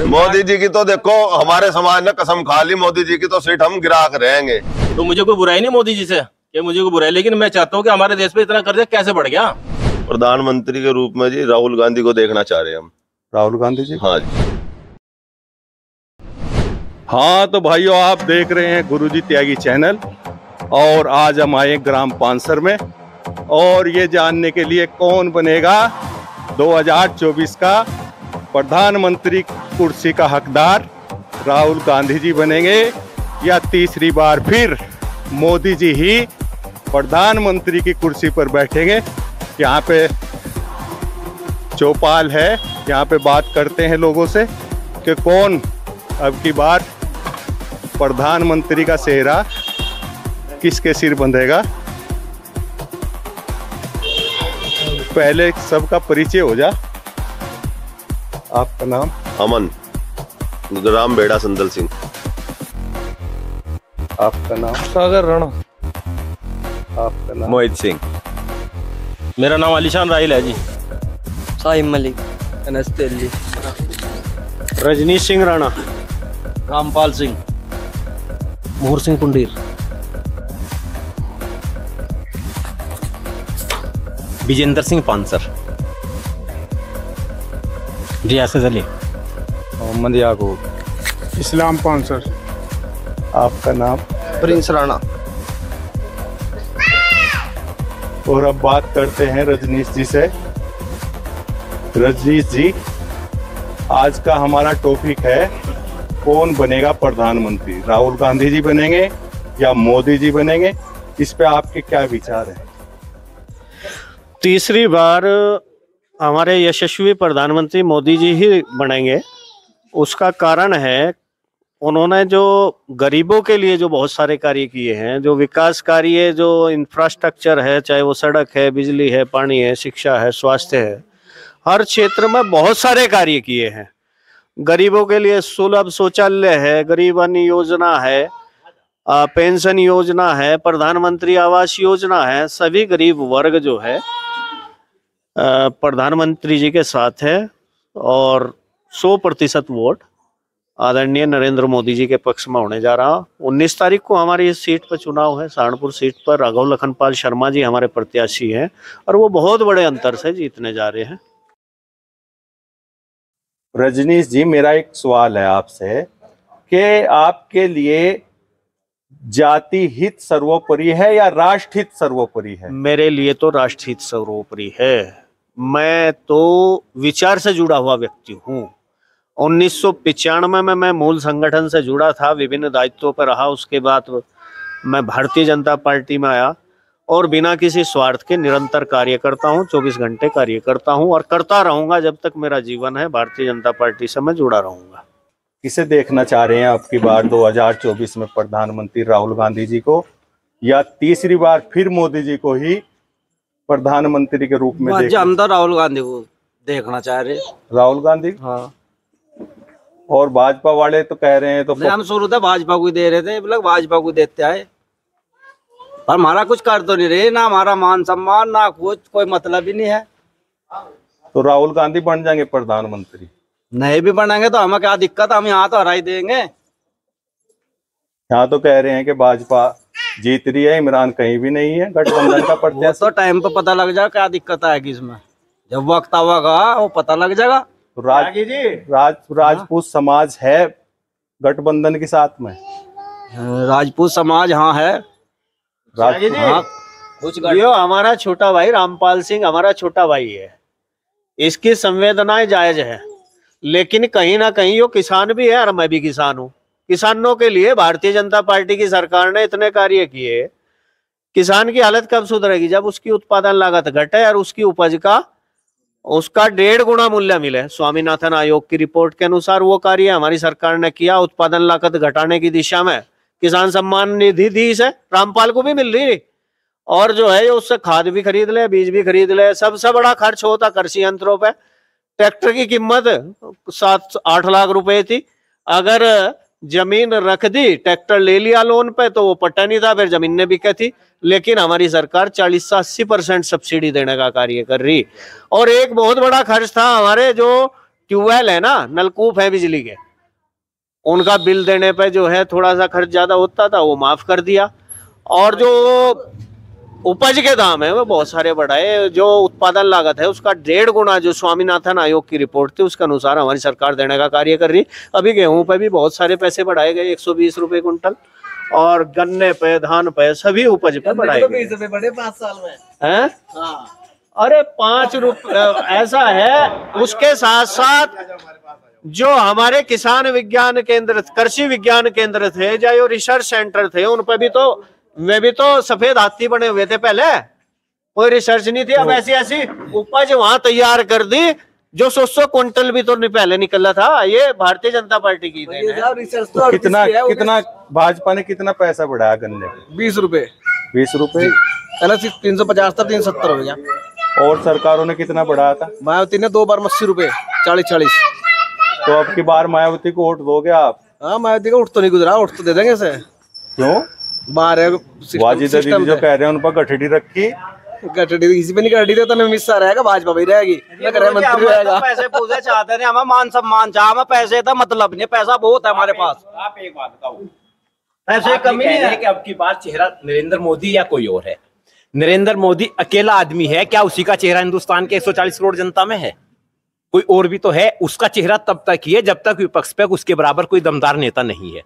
मोदी जी की तो देखो हमारे समाज ने कसम खा ली, मोदी जी की तो सीट हम गिरा कर रहेंगे। तो मुझे कोई बुराई नहीं मोदी जी से, कि मुझे कोई बुराई, लेकिन मैं चाहता हूँ कि हमारे देश पे इतना कर्जा कैसे बढ़ गया। प्रधानमंत्री के रूप में जी राहुल गांधी को देखना चाह रहे हैं हम। राहुल गांधी जी? हाँ जी। हाँ तो भाइयों, आप देख रहे हैं गुरुजी त्यागी चैनल, और आज हम आए ग्राम पानसर में, और ये जानने के लिए कौन बनेगा 2024 का प्रधानमंत्री कुर्सी का हकदार, राहुल गांधी जी बनेंगे या तीसरी बार फिर मोदी जी ही प्रधानमंत्री की कुर्सी पर बैठेंगे। यहाँ पे चौपाल है, यहाँ पे बात करते हैं लोगों से कि कौन अब की बार प्रधानमंत्री का सेहरा किसके सिर बंधेगा। पहले सबका परिचय हो जा। आपका नाम? अमन, ग्राम बेड़ा संदल सिंह। आपका नाम? सागर राणा। आपका नाम? मोहित सिंह। मेरा नाम आलिशान राहिल है जी। साहिब मलिक। नमस्ते जी। रजनीश सिंह राणा। रामपाल सिंह। मोहर सिंह कुंडीर। विजेंद्र सिंह पानसर। रियासत अली। मोहम्मद याकूब। इस्लाम पानसर। आपका नाम? प्रिंस राणा। और अब बात करते हैं रजनीश जी से। रजनीश जी, आज का हमारा टॉपिक है कौन बनेगा प्रधानमंत्री, राहुल गांधी जी बनेंगे या मोदी जी बनेंगे। इस पे आपके क्या विचार है? तीसरी बार हमारे यशस्वी प्रधानमंत्री मोदी जी ही बनेंगे। उसका कारण है, उन्होंने जो गरीबों के लिए जो बहुत सारे कार्य किए हैं, जो विकास कार्य, जो इंफ्रास्ट्रक्चर है, चाहे वो सड़क है, बिजली है, पानी है, शिक्षा है, स्वास्थ्य है, हर क्षेत्र में बहुत सारे कार्य किए हैं। गरीबों के लिए सुलभ शौचालय है, गरीब अन्न योजना है, पेंशन योजना है, प्रधानमंत्री आवास योजना है। सभी गरीब वर्ग जो है प्रधानमंत्री जी के साथ है, और 100% वोट आदरणीय नरेंद्र मोदी जी के पक्ष में होने जा रहा। 19 तारीख को हमारी इस सीट पर चुनाव है, सहारनपुर सीट पर राघव लखनपाल शर्मा जी हमारे प्रत्याशी हैं, और वो बहुत बड़े अंतर से जीतने जा रहे हैं। रजनीश जी, मेरा एक सवाल है आपसे कि आपके लिए जाति हित सर्वोपरि है या राष्ट्र हित सर्वोपरि है? मेरे लिए तो राष्ट्र हित सर्वोपरि है। मैं तो विचार से जुड़ा हुआ व्यक्ति हूँ। 1995 में मैं मूल संगठन से जुड़ा था, विभिन्न दायित्वों पर रहा। उसके बाद मैं भारतीय जनता पार्टी में आया, और बिना किसी स्वार्थ के निरंतर कार्य करता हूँ, 24 घंटे कार्य करता हूँ, और करता रहूंगा जब तक मेरा जीवन है। भारतीय जनता पार्टी से मैं जुड़ा रहूंगा। किसे देखना चाह रहे हैं आपकी बार 2024 में, प्रधानमंत्री राहुल गांधी जी को या तीसरी बार फिर मोदी जी को ही प्रधानमंत्री के रूप में? हम तो राहुल गांधी को देखना चाह रहे। राहुल गांधी? हाँ। और भाजपा वाले तो कह रहे हैं, तो हम शुरू से भाजपा को दे रहे थे, लोग भाजपा को देते आए, और हमारा कुछ कर तो नहीं रहे, ना हमारा मान सम्मान, ना कुछ, कोई मतलब ही नहीं है। तो राहुल गांधी बन जाएंगे प्रधानमंत्री? नहीं भी बनेंगे तो हमें क्या दिक्कत, हम यहाँ तो हरा ही देंगे। यहाँ तो कह रहे हैं कि भाजपा जीत रही है, इमरान कहीं भी नहीं है, गठबंधन का प्रत्याशी। तो टाइम पे पता लग जाएगा क्या दिक्कत आएगी इसमें, जब वक्त आवेगा वो पता लग जाएगा। तो राजपूत समाज है गठबंधन के साथ में? राजपूत समाज हाँ है। हाँ, यो हमारा छोटा भाई रामपाल सिंह हमारा छोटा भाई है, इसकी संवेदनाएं जायज है, लेकिन कहीं ना कहीं यो किसान भी है, और मैं भी किसान हूँ। किसानों के लिए भारतीय जनता पार्टी की सरकार ने इतने कार्य किए। किसान की हालत कब सुधरेगी? जब उसकी उत्पादन लागत घटे और उसकी उपज का उसका 1.5 गुना मूल्य मिले। स्वामीनाथन आयोग की रिपोर्ट के अनुसार वो कार्य हमारी सरकार ने किया, उत्पादन लागत घटाने की दिशा में। किसान सम्मान निधि दी इसे, रामपाल को भी मिल रही, और जो है उससे खाद भी खरीद ले, बीज भी खरीद ले। सबसे बड़ा खर्च होता कृषि यंत्रों पे। ट्रैक्टर की कीमत 7-8 लाख रुपए थी, अगर जमीन रख दी, ट्रैक्टर ले लिया लोन पे, तो वो पट्टा नहीं था, फिर जमीन ने बिके थी। लेकिन हमारी सरकार 40 से 80% सब्सिडी देने का कार्य कर रही। और एक बहुत बड़ा खर्च था हमारे जो ट्यूबवेल है ना, नलकूप है बिजली के, उनका बिल देने पे जो है थोड़ा सा खर्च ज्यादा होता था, वो माफ कर दिया। और जो उपज के दाम है वो बहुत सारे बढ़ाए। जो उत्पादन लागत है उसका 1.5 गुना, जो स्वामीनाथन आयोग की रिपोर्ट थी उसके अनुसार हमारी सरकार देने का कार्य कर रही। अभी गेहूं पे भी बहुत सारे पैसे बढ़ाए गए, 120 रुपए कुंटल, और गन्ने पे, धान पे, सभी उपज पे बढ़ाए गए। बड़े 5 साल में हैं? अरे 5 रुपए ऐसा है। उसके साथ साथ जो हमारे किसान विज्ञान केंद्र, कृषि विज्ञान केंद्र थे, जो रिसर्च सेंटर थे, उन पे भी तो, वे भी तो सफेद हाथी बने हुए थे पहले, कोई रिसर्च नहीं थी। अब ऐसी ऐसी उपज वहां तैयार कर दी जो 100 क्विंटल भी तो नहीं पहले निकला था। ये भारतीय जनता पार्टी की देन है। तो कितना भाजपा ने कितना पैसा बढ़ाया गन्ने पे? 20 रुपए। 20 रुपए 350 था, 370 हो गया। और सरकारों ने कितना बढ़ाया था? मायावती ने 2 बार 80 रुपए, 40-40। तो अब की बार मायावती को वोट दोगे आप? हाँ, मायावती का वोट तो नहीं गुजरा, वोट तो दे देंगे से। क्यों? बाहर है वाजिद अली जो कह रहे हैं उन पर गठड़ी रखी, गठड़ी किसी पे नहीं गठड़ी देता, ना मिस्सा रहेगा, भाजपा भी रहेगी, ना गृह मंत्री रहेगा। पैसे पूछे चाहते नहीं, हमें मान सम्मान चाह, हमें पैसे था मतलब नहीं, पैसा बहुत है हमारे पास। आप एक बात बताओ, पैसे कमी नहीं है कि अब की बार चेहरा नरेंद्र मोदी या कोई और है? नरेंद्र मोदी अकेला आदमी है क्या? उसी का चेहरा हिंदुस्तान के 140 करोड़ जनता में है? कोई और भी तो है। उसका चेहरा तब तक ही है जब तक विपक्ष पे उसके बराबर कोई दमदार नेता नहीं है।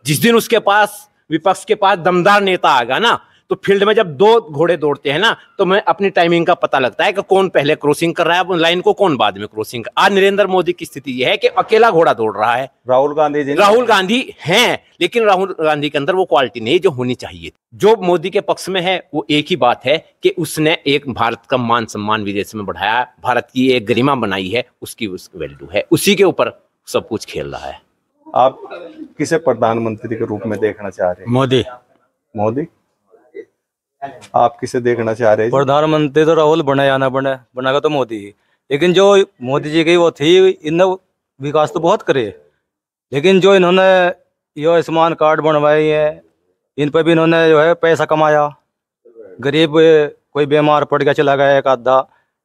जिस दिन उसके पास, विपक्ष के पास दमदार नेता आएगा ना, तो फील्ड में जब 2 घोड़े दौड़ते हैं ना, तो मैं अपनी टाइमिंग का पता लगता है कि कौन पहले क्रॉसिंग कर रहा है लाइन को, कौन बाद में क्रॉसिंग। आज नरेंद्र मोदी की स्थिति यह है कि अकेला घोड़ा दौड़ रहा है। राहुल गांधी हैं, लेकिन राहुल गांधी के अंदर वो क्वालिटी नहीं जो होनी चाहिए। जो मोदी के पक्ष में है वो एक ही बात है कि उसने एक भारत का मान सम्मान विदेश में बढ़ाया, भारत की एक गरिमा बनाई है, उसकी वैल्यू है, उसी के ऊपर सब कुछ खेल रहा है। आप किसे प्रधानमंत्री के रूप में देखना चाह रहे हैं? मोदी। आप किसे देखना चाह रहे हैं? प्रधानमंत्री तो राहुल बने या ना बनेगा तो मोदी ही। लेकिन जो मोदी जी की वो थी, इन्होंने विकास तो बहुत करे, लेकिन जो इन्होंने ये आयुष्मान कार्ड बनवाए हैं, इन पर भी इन्होंने जो है पैसा कमाया। गरीब कोई बीमार पड़ गया, चला गया एक आधा,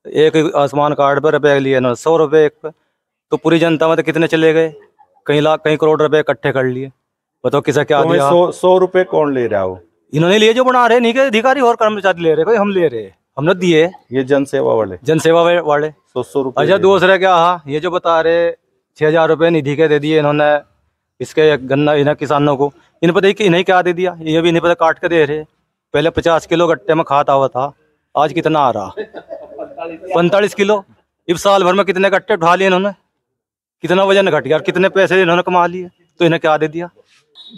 एक आयुष्मान कार्ड पर रुपये लिए इन्होंने 100 रुपये एक पे, तो पूरी जनता में तो कितने चले गए? कई लाख, कई करोड़ रुपए इकट्ठे कर लिए। बताओ किसा क्या दिया? 100 रुपए कौन ले रहा हो? इन्होंने लिए, जो बना रहे, नहीं के अधिकारी और कर्मचारी ले रहे, कोई हम ले रहे, हमने दिए। ये जनसेवा वाले 100 रुपए। अच्छा, दूसरे क्या, हाँ, ये जो बता रहे 6,000 रुपए निधि के दे दिए इन्होंने इसके गन्ना इन्हें किसानों को। इन पता कि इन्हें क्या दे दिया ये भी नहीं पता, काट के दे रहे। पहले 50 किलो गट्टे में खाता हुआ था, आज कितना आ रहा? 45 किलो। इस साल भर में कितने गट्टे उठा लिए इन्होंने? कितना वजन घट गया, कितने पैसे इन्होंने कमा लिए, तो इन्हें क्या दे दिया?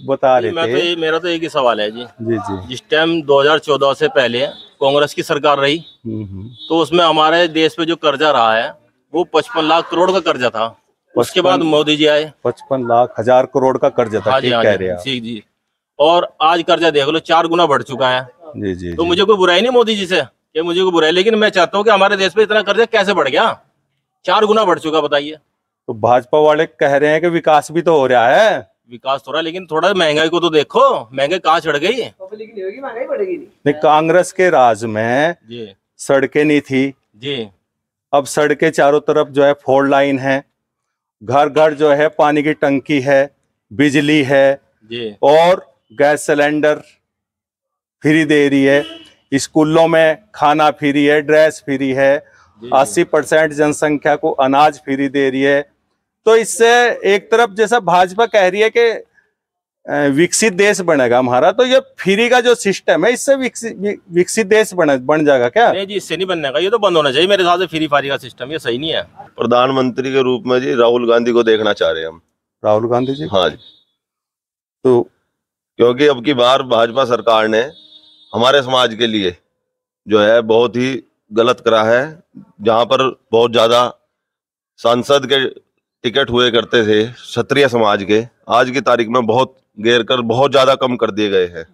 बता रहे थे। मेरा तो एक ही सवाल है जी। जी। जिस टाइम 2014 से पहले कांग्रेस की सरकार रही, तो उसमें हमारे देश पे जो कर्जा रहा है वो 55 लाख करोड़ का कर्जा था। उसके बाद मोदी जी आए, 55 लाख 1000 करोड़ का कर्जा था। ठीक कह रहे हैं आप। जी। और आज कर्जा देख लो 4 गुना बढ़ चुका है। जी। तो मुझे कोई बुराई नहीं मोदी जी से, कि मुझे कोई बुराई, लेकिन मैं चाहता हूँ कि हमारे देश पे इतना कर्जा कैसे बढ़ गया? 4 गुना बढ़ चुका, बताइए। तो भाजपा वाले कह रहे हैं कि विकास भी तो हो रहा है। विकास हो रहा है, लेकिन थोड़ा महंगाई को तो देखो, महंगाई कहाँ चढ़ गई? नहीं, कांग्रेस के राज में जी सड़कें नहीं थी जी, अब सड़कें चारों तरफ जो है 4 लाइन है, घर घर जो है पानी की टंकी है, बिजली है जी, और गैस सिलेंडर फ्री दे रही है, स्कूलों में खाना फ्री है, ड्रेस फ्री है, 80% जनसंख्या को अनाज फ्री दे रही है। तो इससे एक तरफ जैसा भाजपा कह रही है कि विकसित देश बनेगा हमारा, तो ये फ्री का जो सिस्टम है इससे विकसित देश बन जाएगा क्या? नहीं जी, इससे नहीं बनने का, ये तो बंद होना चाहिए मेरे हिसाब से। फ्री फारी का सिस्टम ये सही नहीं है। प्रधानमंत्री के रूप में जी राहुल गांधी को देखना चाह रहे हैं हम। राहुल गांधी जी? हाँ जी। तो क्योंकि अब की बार भाजपा सरकार ने हमारे समाज के लिए जो है बहुत ही गलत करा है। जहां पर बहुत ज्यादा सांसद के टिकट हुए करते थे क्षत्रिय समाज के, आज की तारीख में बहुत घेर कर बहुत ज्यादा कम कर दिए गए हैं।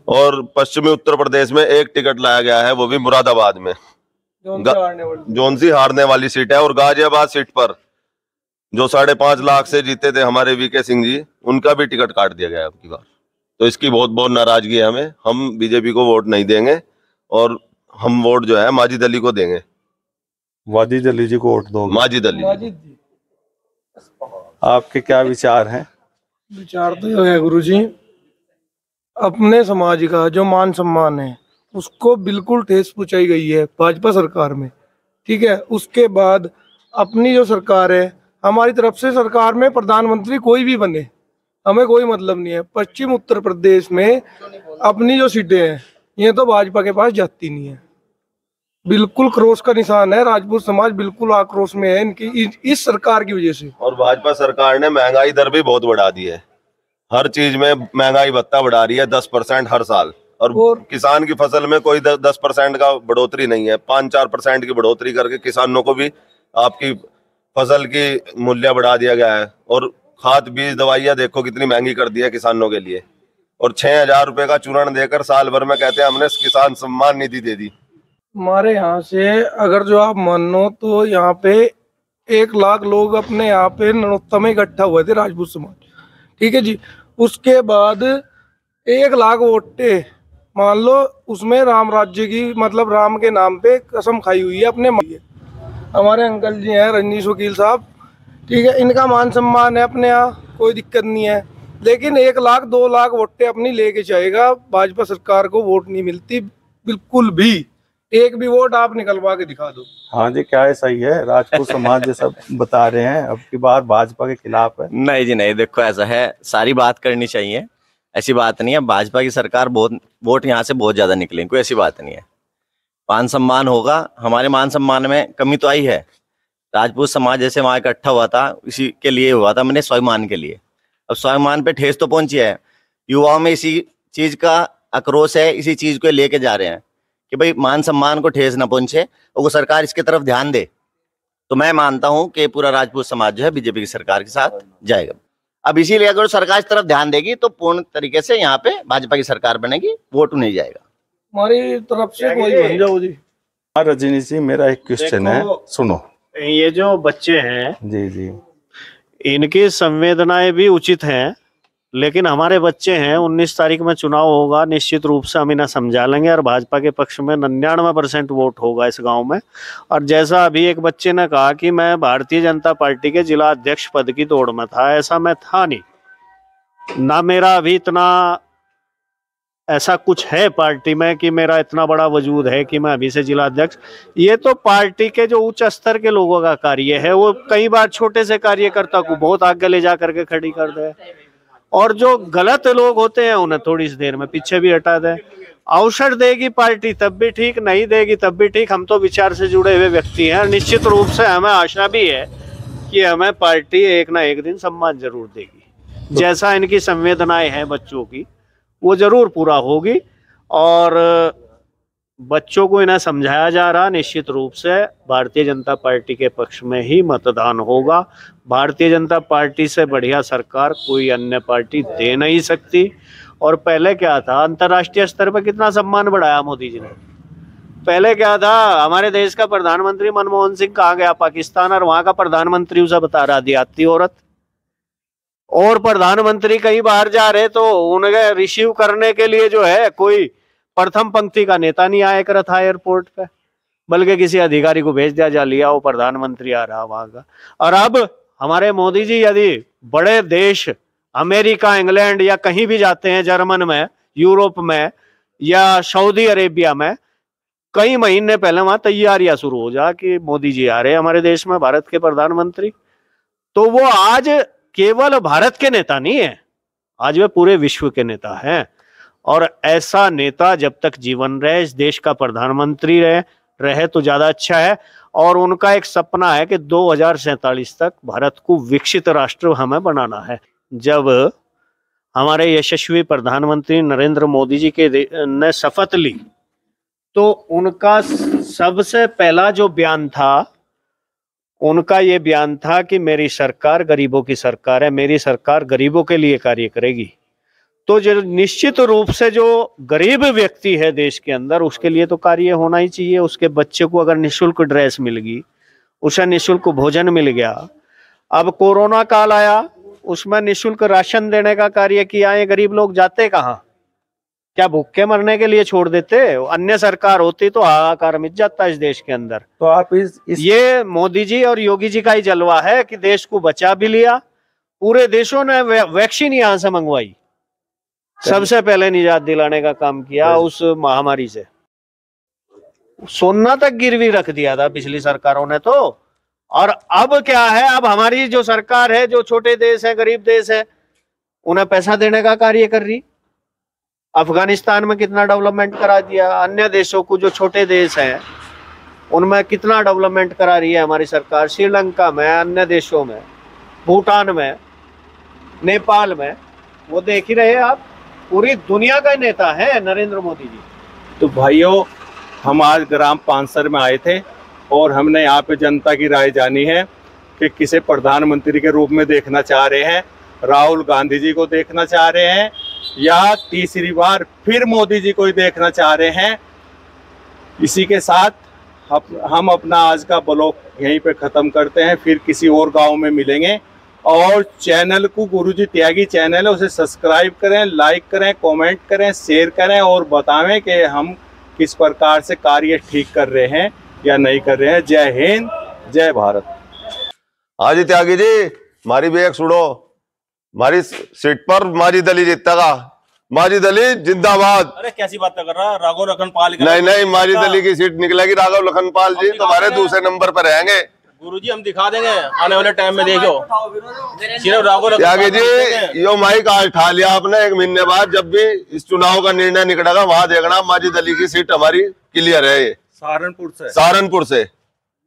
और पश्चिमी उत्तर प्रदेश में एक टिकट लाया गया है, वो भी मुरादाबाद में, जौनसी हारने वाली सीट है। और गाजियाबाद सीट पर जो 5.5 लाख से जीते थे हमारे वीके सिंह जी, उनका भी टिकट काट दिया गया है अब की बार। तो इसकी बहुत बहुत नाराजगी है हमें। हम बीजेपी को वोट नहीं देंगे और हम वोट जो है माजिद अली को देंगे। वाजिद अली जी को वोट दोगे? माजिद अली। आपके क्या विचार हैं? विचार तो यह है गुरुजी, अपने समाज का जो मान सम्मान है उसको बिल्कुल ठेस पहुंचाई गई है भाजपा सरकार में। ठीक है, उसके बाद अपनी जो सरकार है, हमारी तरफ से सरकार में प्रधानमंत्री कोई भी बने, हमें कोई मतलब नहीं है। पश्चिम उत्तर प्रदेश में अपनी जो सीटें हैं ये तो भाजपा के पास जाती नहीं है। बिल्कुल क्रोश का निशान है, राजपूत समाज बिल्कुल आक्रोश में है इनकी इस सरकार की वजह से। और भाजपा सरकार ने महंगाई दर भी बहुत बढ़ा दी है, हर चीज में महंगाई भत्ता बढ़ा रही है 10% हर साल। और किसान की फसल में कोई 10% का बढ़ोतरी नहीं है, 5-4% की बढ़ोतरी करके किसानों को भी आपकी फसल की मूल्य बढ़ा दिया गया है। और खाद बीज दवाइयाँ देखो कितनी महंगी कर दी है किसानों के लिए। और 6,000 रुपए का चूर्ण देकर साल भर में कहते हैं हमने किसान सम्मान निधि दे दी। हमारे यहाँ से अगर जो आप मानो तो यहाँ पे 1 लाख लोग अपने यहाँ पे नरोत्तम में इकट्ठा हुए थे राजपूत समाज। ठीक है जी, उसके बाद 1 लाख वोटे मान लो, उसमें राम राज्य की मतलब राम के नाम पे कसम खाई हुई है अपने। हमारे अंकल जी हैं रजनीश वकील साहब, ठीक है, इनका मान सम्मान है अपने यहाँ, कोई दिक्कत नहीं है। लेकिन 1 लाख 2 लाख वोटे अपनी लेके जाएगा, भाजपा सरकार को वोट नहीं मिलती बिल्कुल भी। एक भी वोट आप निकलवा के दिखा दो। हाँ जी, क्या है, सही है, राजपूत समाज जैसा बता रहे हैं अब की बार भाजपा के खिलाफ है। नहीं जी नहीं, देखो ऐसा है, सारी बात करनी चाहिए, ऐसी बात नहीं है। भाजपा की सरकार बहुत वोट यहाँ से बहुत ज्यादा निकले, कोई ऐसी बात नहीं है। मान सम्मान होगा, हमारे मान सम्मान में कमी तो आई है। राजपूत समाज जैसे वहां इकट्ठा हुआ था इसी के लिए हुआ था, मैंने स्वाभिमान के लिए। अब स्वाभिमान पे ठेस तो पहुंची है, युवाओं में इसी चीज का आक्रोश है, इसी चीज को लेके जा रहे हैं कि भाई मान सम्मान को ठेस न पहुंचे और वो सरकार इसकी तरफ ध्यान दे। तो मैं मानता हूं कि पूरा राजपूत समाज जो है बीजेपी की सरकार के साथ जाएगा। अब इसीलिए अगर सरकार इस तरफ ध्यान देगी तो पूर्ण तरीके से यहाँ पे भाजपा की सरकार बनेगी, वोट नहीं जाएगा हमारी तरफ से। कोई बन जाओ जी। रजनी जी, मेरा एक क्वेश्चन है, सुनो। ये जो बच्चे हैं जी जी, इनकी संवेदनाएं भी उचित हैं, लेकिन हमारे बच्चे हैं, 19 तारीख में चुनाव होगा, निश्चित रूप से हम इन्हें समझा लेंगे और भाजपा के पक्ष में 99% वोट होगा इस गांव में। और जैसा अभी एक बच्चे ने कहा कि मैं भारतीय जनता पार्टी के जिला अध्यक्ष पद की दौड़ में था, ऐसा मैं था नहीं ना, मेरा अभी इतना ऐसा कुछ है पार्टी में कि मेरा इतना बड़ा वजूद है कि मैं अभी से जिला अध्यक्ष। ये तो पार्टी के जो उच्च स्तर के लोगों का कार्य है, वो कई बार छोटे से कार्यकर्ता को बहुत आगे ले जा करके खड़ी कर दे, और जो गलत लोग होते हैं उन्हें थोड़ी सी देर में पीछे भी हटा दे। अवसर देगी पार्टी तब भी ठीक, नहीं देगी तब भी ठीक। हम तो विचार से जुड़े हुए व्यक्ति हैं, निश्चित रूप से हमें आशा भी है कि हमें पार्टी एक ना एक दिन सम्मान जरूर देगी। जैसा इनकी संवेदनाएं हैं बच्चों की, वो जरूर पूरा होगी। और बच्चों को इन्हें समझाया जा रहा, निश्चित रूप से भारतीय जनता पार्टी के पक्ष में ही मतदान होगा। भारतीय जनता पार्टी से बढ़िया सरकार कोई अन्य पार्टी दे नहीं सकती। और पहले क्या था, अंतर्राष्ट्रीय स्तर पर कितना सम्मान बढ़ाया मोदी जी ने। पहले क्या था, हमारे देश का प्रधानमंत्री मनमोहन सिंह कहाँ गया, पाकिस्तान, और वहां का प्रधानमंत्री उसे बता रहा देहाती औरत। और प्रधानमंत्री कहीं बाहर जा रहे तो उन्हें रिसीव करने के लिए जो है कोई प्रथम पंक्ति का नेता नहीं आया कर था एयरपोर्ट पे, बल्कि किसी अधिकारी को भेज दिया, जा लिया वो प्रधानमंत्री आ रहा वहां का। और अब हमारे मोदी जी यदि बड़े देश अमेरिका, इंग्लैंड या कहीं भी जाते हैं, जर्मन में, यूरोप में या सऊदी अरेबिया में, कई महीने पहले वहां तैयारियां शुरू हो जा कि मोदी जी आ रहे हैं हमारे देश में, भारत के प्रधानमंत्री। तो वो आज केवल भारत के नेता नहीं है, आज वे पूरे विश्व के नेता हैं। और ऐसा नेता जब तक जीवन रहे, इस देश का प्रधानमंत्री रहे तो ज्यादा अच्छा है। और उनका एक सपना है कि 2047 तक भारत को विकसित राष्ट्र हमें बनाना है। जब हमारे यशस्वी प्रधानमंत्री नरेंद्र मोदी जी के ने शपथ ली तो उनका सबसे पहला जो बयान था, उनका ये बयान था कि मेरी सरकार गरीबों की सरकार है, मेरी सरकार गरीबों के लिए कार्य करेगी। तो जो निश्चित रूप से जो गरीब व्यक्ति है देश के अंदर, उसके लिए तो कार्य होना ही चाहिए। उसके बच्चे को अगर निःशुल्क ड्रेस मिल गई, उसे निःशुल्क भोजन मिल गया। अब कोरोना काल आया, उसमें निःशुल्क राशन देने का कार्य किया है। गरीब लोग जाते कहाँ, क्या भूखे मरने के लिए छोड़ देते? अन्य सरकार होती तो हाहाकार मिट जाता इस देश के अंदर। तो आप ये मोदी जी और योगी जी का ही जलवा है कि देश को बचा भी लिया। पूरे देशों ने वैक्सीन यहाँ से मंगवाई, सबसे पहले निजात दिलाने का काम किया उस महामारी से। सोना तक गिरवी रख दिया था पिछली सरकारों ने तो। और अब क्या है, अब हमारी जो सरकार है, जो छोटे देश है, गरीब देश है, उन्हें पैसा देने का कार्य कर रही। अफगानिस्तान में कितना डेवलपमेंट करा दिया, अन्य देशों को जो छोटे देश हैं उनमें कितना डेवलपमेंट करा रही है हमारी सरकार। श्रीलंका में, अन्य देशों में, भूटान में, नेपाल में, वो देख ही रहे आप। पूरी दुनिया का नेता है नरेंद्र मोदी जी। तो भाइयों, हम आज ग्राम पानसर में आए थे और हमने यहाँ पे जनता की राय जानी है कि किसे प्रधानमंत्री के रूप में देखना चाह रहे हैं। राहुल गांधी जी को देखना चाह रहे हैं या तीसरी बार फिर मोदी जी को ही देखना चाह रहे हैं। इसी के साथ हम अपना आज का ब्लॉग यहीं पे ख़त्म करते हैं। फिर किसी और गांव में मिलेंगे। और चैनल को गुरुजी त्यागी चैनल है, उसे सब्सक्राइब करें, लाइक करें, कमेंट करें, शेयर करें और बतावें कि हम किस प्रकार से कार्य ठीक कर रहे हैं या नहीं कर रहे हैं। जय हिंद, जय भारत। हाँ जी त्यागी जी, मारी भी एक सुनो, मारी सीट पर माजी दली जीतेगा। माजी दली जिंदाबाद। अरे कैसी बात कर रहा है? राघव लखनपाल नहीं, माजी दली की सीट निकलेगी। राघव लखनपाल जी तुम्हारे दूसरे नंबर पर रहेंगे। गुरुजी हम दिखा देंगे आने वाले टाइम में, देखो सिर्फ राघव त्यागी जी, यो माइक आज उठा लिया आपने। 1 महीने बाद जब भी इस चुनाव का निर्णय निकलेगा वहां देखना माजिद अली की सीट हमारी क्लियर है। ये सहारनपुर से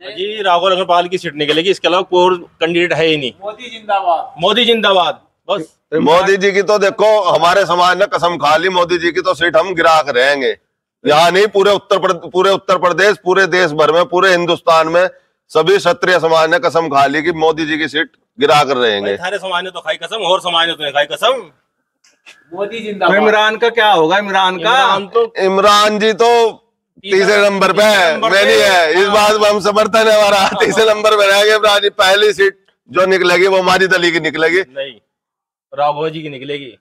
जी राघव लखनपाल की सीट निकलेगी। इसके अलावा कोई कैंडिडेट है ही नहीं। मोदी जिंदाबाद, मोदी जिंदाबाद। बस मोदी जी की तो देखो हमारे समाज ने कसम खा ली, मोदी जी की तो सीट हम गिरा कर रहेंगे। यहाँ नहीं, पूरे उत्तर प्रदेश, पूरे देश भर में, पूरे हिंदुस्तान में सभी क्षत्रिय समाज ने कसम खा ली कि मोदी जी की सीट गिरा कर रहेंगे। सारे समाज ने तो खाई कसम, और समाज ने तो नहीं खाई कसम। मोदी जिंदाबाद। इमरान का क्या होगा? इमरान जी तो तीसरे नंबर पे है, मैं नहीं है। इस बात में हम समर्थन है हमारा। तीसरे नंबर पे रहेंगे इमरान जी। पहली सीट जो निकलेगी वो माजिद अली की निकलेगी। नहीं, राघव जी की निकलेगी।